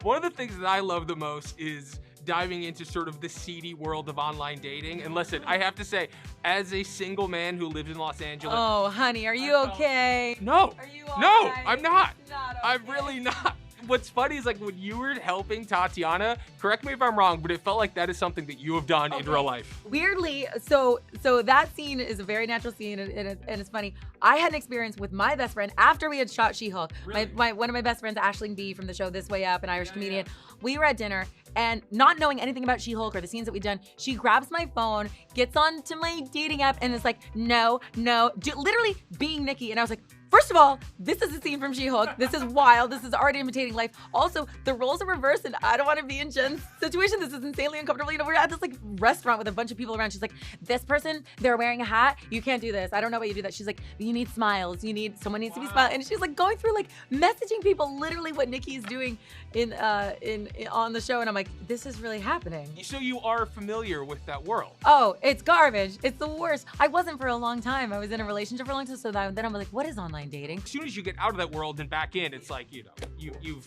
One of the things that I love the most is diving into sort of the seedy world of online dating. And listen, I have to say, as a single man who lives in Los Angeles. Oh, honey, are you okay? No. Are you all No, right? I'm not. It's not I'm okay. really not. What's funny is like when you were helping Tatiana, correct me if I'm wrong, but it felt like that is something that you have done in real life. Weirdly, so that scene is a very natural scene, and it's funny. I had an experience with my best friend after we had shot She-Hulk. Really? One of my best friends, Aisling B from the show This Way Up, an Irish comedian. We were at dinner, and not knowing anything about She-Hulk or the scenes that we'd done, she grabs my phone, gets onto my dating app, and is like, no, literally being Nikki. And I was like, first of all, this is a scene from She-Hulk. This is wild. This is already imitating life. Also, the roles are reversed, and I don't want to be in Jen's situation. This is insanely uncomfortable. You know, we're at this like restaurant with a bunch of people around. She's like, this person, they're wearing a hat. You can't do this. I don't know why you do that. She's like, you need smiles. Someone needs to be smiling. And she's like going through like messaging people literally what Nikki's doing in on the show. And I'm like, this is really happening. So you are familiar with that world. Oh, it's garbage. It's the worst. I wasn't for a long time. I was in a relationship for a long time. So then I'm like, what is online dating? As soon as you get out of that world and back in, it's like, you've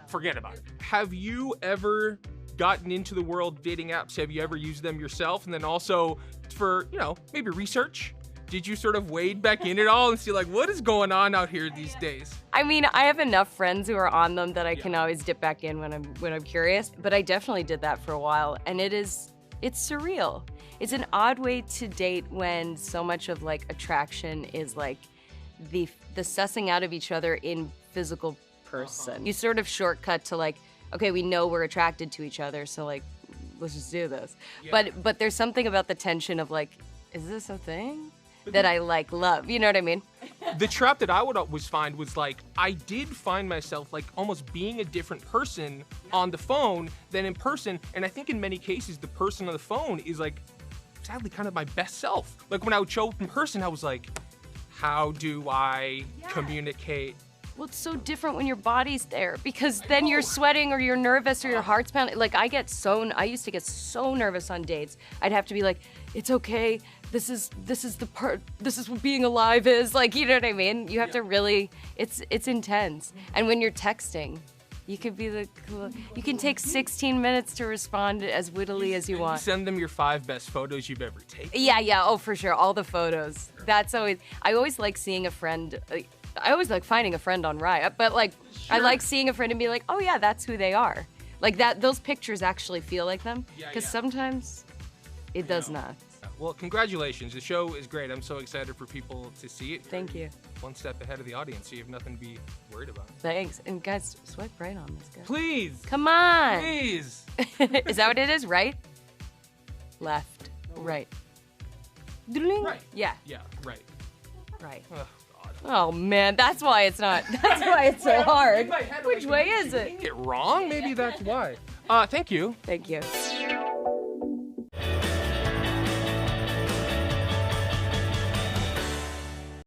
forget about it. Have you ever gotten into the world of dating apps? Have you ever used them yourself? And then also for, maybe research, did you sort of wade back in it all and see like, what is going on out here these days? I mean, I have enough friends who are on them that I can always dip back in when I'm curious, but I definitely did that for a while, and it's surreal. It's an odd way to date when so much of like attraction is like the sussing out of each other in physical person. You sort of shortcut to like, okay, we know we're attracted to each other, so like, let's just do this. But there's something about the tension of like, is this a thing that I like love? You know what I mean? The trap that I would always find was like, I did find myself like almost being a different person on the phone than in person. And I think in many cases, the person on the phone is like, sadly, kind of my best self. Like when I would show up in person, I was like, how do I communicate? Well, it's so different when your body's there because then you're sweating or you're nervous or your heart's pounding. Like I used to get so nervous on dates. I'd have to be like, it's okay. This is what being alive is. Like, you know what I mean? You have to really, it's intense. And when you're texting, you can take 16 minutes to respond as wittily as you want. Send them your 5 best photos you've ever taken. Yeah, oh, for sure, all the photos. I always like seeing a friend, I always like finding a friend on Riot, but like, I like seeing a friend and be like, oh yeah, that's who they are. Like those pictures actually feel like them, because sometimes it does not. Well, congratulations. The show is great. I'm so excited for people to see it. Thank you. One step ahead of the audience, so you have nothing to be worried about. Thanks. And guys, swipe right on this guy. Please. Come on. Please. Is that what it is? Right? Left. Right. Right. Yeah. Yeah, right. Right. Oh, God. Oh, man. That's why it's not. That's why it's so hard. Which way is it? Get it wrong? Maybe that's why. Thank you. Thank you.